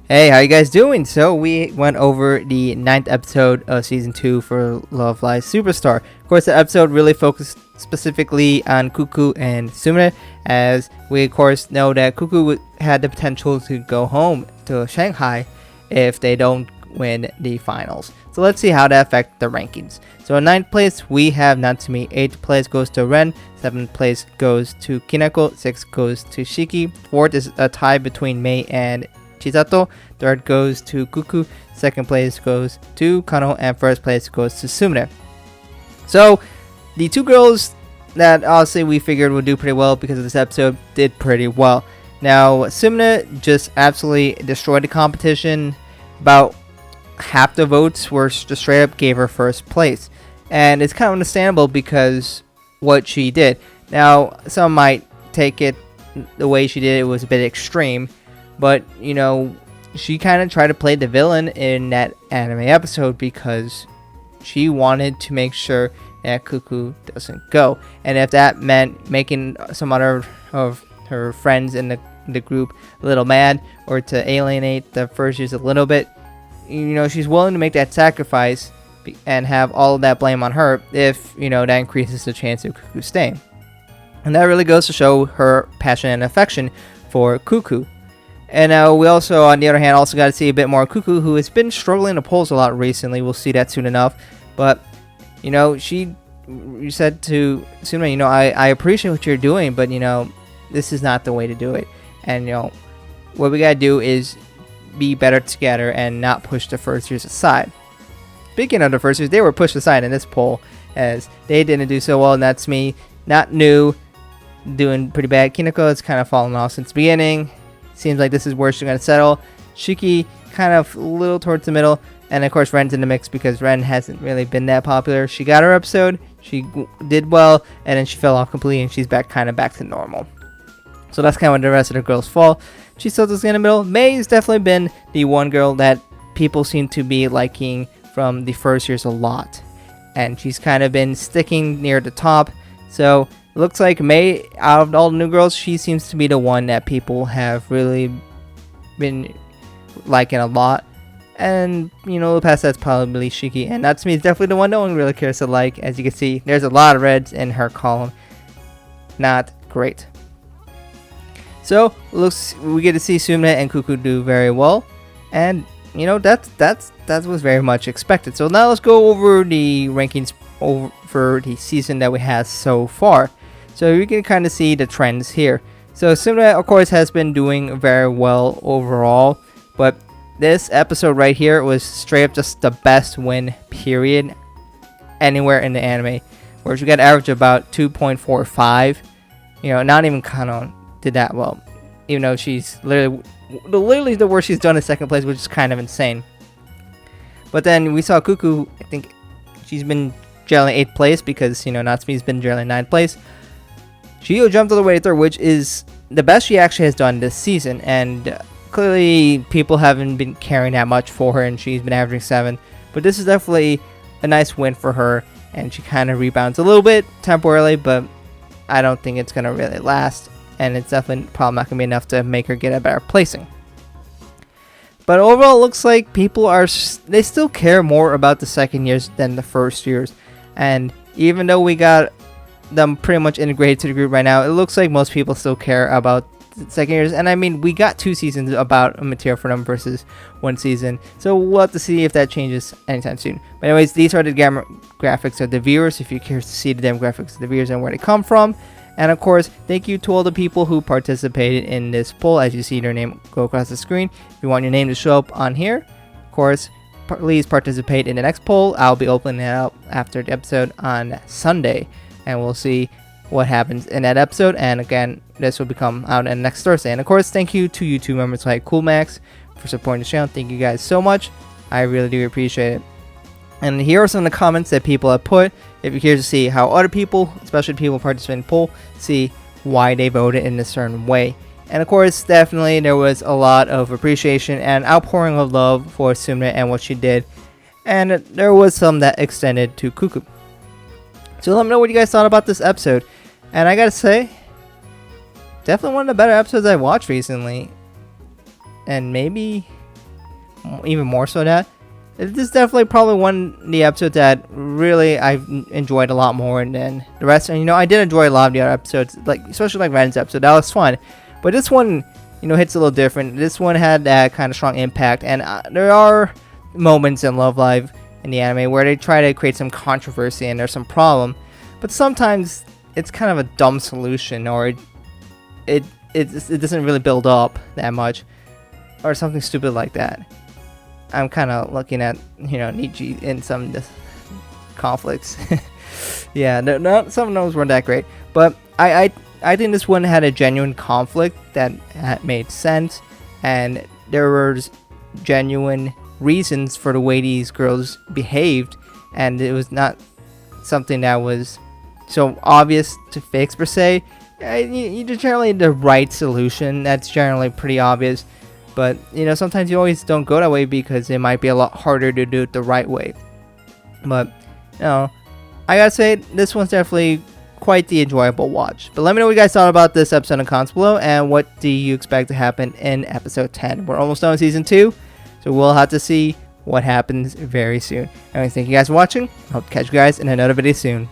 Hey, how you guys doing? So we went over the ninth episode of season 2 for Love Live Superstar. Of course, the episode really focused specifically on Cuckoo and Sumire, as we of course know that Cuckoo had the potential to go home to Shanghai if they don't win the finals. So let's see how that affects the rankings. So in 9th place we have Natsumi, 8th place goes to Ren, 7th place goes to Kinako, 6th goes to Shiki, 4th is a tie between Mei and Chisato, 3rd goes to Cuckoo, 2nd place goes to Kanon, and 1st place goes to Sumire. So the two girls that honestly we figured would do pretty well because of this episode did pretty well. Now Sumire just absolutely destroyed the competition. About half the votes were just straight up gave her 1st place, and it's kind of understandable because what she did. Now some might take it the way she did it was a bit extreme, but you know, she kind of tried to play the villain in that anime episode because she wanted to make sure that Cuckoo doesn't go, and if that meant making some other of her friends in the group a little mad or to alienate the first years a little bit, you know, she's willing to make that sacrifice and have all of that blame on her if, you know, that increases the chance of Cuckoo staying. And that really goes to show her passion and affection for Cuckoo. And we also, on the other hand, also got to see a bit more Cuckoo, who has been struggling to polls a lot recently. We'll see that soon enough. But, you know, you said to Sumire, you know, I appreciate what you're doing, but, you know, this is not the way to do it. And, you know, what we got to do is be better together and not push the first years aside. Speaking of the first years, they were pushed aside in this poll as they didn't do so well. And that's me, not new, doing pretty bad. Kinako has kind of fallen off since the beginning. Seems like this is where she's going to settle. Shiki kind of a little towards the middle. And of course Ren's in the mix because Ren hasn't really been that popular. She got her episode, she did well, and then she fell off completely and she's back to normal. So that's kind of where the rest of the girls fall. Chisato's in the middle. Mei's definitely been the one girl that people seem to be liking from the first years a lot. And she's kind of been sticking near the top. So it looks like Mei, out of all the new girls, she seems to be the one that people have really been liking a lot. And, you know, past that's probably Shiki. And Natsumi is definitely the one no one really cares to like. As you can see, there's a lot of reds in her column. Not great. So, looks we get to see Sumire and Cuckoo do very well. And, you know, that was very much expected. So now let's go over the rankings for the season that we had so far. So you can kind of see the trends here. So Sumire, of course, has been doing very well overall, but this episode right here was straight up just the best win period anywhere in the anime, where she got an average of about 2.45. You know, not even Kanon did that well, even though she's literally the worst she's done in 2nd place, which is kind of insane. But then we saw Cuckoo. I think she's been generally 8th place because, you know, Natsumi's been generally 9th place. She jumped all the way to 3rd, which is the best she actually has done this season, and clearly people haven't been caring that much for her, and she's been averaging 7. But this is definitely a nice win for her, and she kind of rebounds a little bit temporarily, but I don't think it's going to really last, and it's definitely probably not going to be enough to make her get a better placing. But overall, it looks like people they still care more about the 2nd years than the 1st years, and even though we got them pretty much integrated to the group right now, it looks like most people still care about the 2nd years. And I mean, we got 2 seasons about material for them versus 1 season, so we'll have to see if that changes anytime soon. But anyways, these are the graphics of the viewers, if you're curious to see the demographics of the viewers and where they come from. And of course, thank you to all the people who participated in this poll. As you see their name go across the screen, if you want your name to show up on here, of course, please participate in the next poll. I'll be opening it up after the episode on Sunday, and we'll see what happens in that episode. And again, this will become out on next Thursday. And of course, thank you to YouTube members like CoolMax for supporting the channel. Thank you guys so much. I really do appreciate it. And here are some of the comments that people have put. If you're curious to see how other people, especially people participating in the poll, see why they voted in a certain way. And of course, definitely there was a lot of appreciation and outpouring of love for Sumire and what she did. And there was some that extended to Cuckoo. So let me know what you guys thought about this episode. And I gotta say, definitely one of the better episodes I watched recently. And maybe even more so that this is definitely probably one of the episodes that really I've enjoyed a lot more than the rest. And I did enjoy a lot of the other episodes, like especially like Ren's episode. That was fun, but this one, hits a little different. This one had that kind of strong impact, and there are moments in Love Live in the anime where they try to create some controversy and there's some problem, but sometimes it's kind of a dumb solution, or it doesn't really build up that much, or something stupid like that. I'm kind of looking at Nietzsche in some conflicts. Yeah, not some of those weren't that great, but I think this one had a genuine conflict that made sense, and there was genuine reasons for the way these girls behaved, and it was not something that was so obvious to fix per se. You generally the right solution. That's generally pretty obvious. But, sometimes you always don't go that way because it might be a lot harder to do it the right way. But, I gotta say, this one's definitely quite the enjoyable watch. But let me know what you guys thought about this episode in the comments below, and what do you expect to happen in episode 10. We're almost done with season 2, so we'll have to see what happens very soon. Anyway, thank you guys for watching. I hope to catch you guys in another video soon.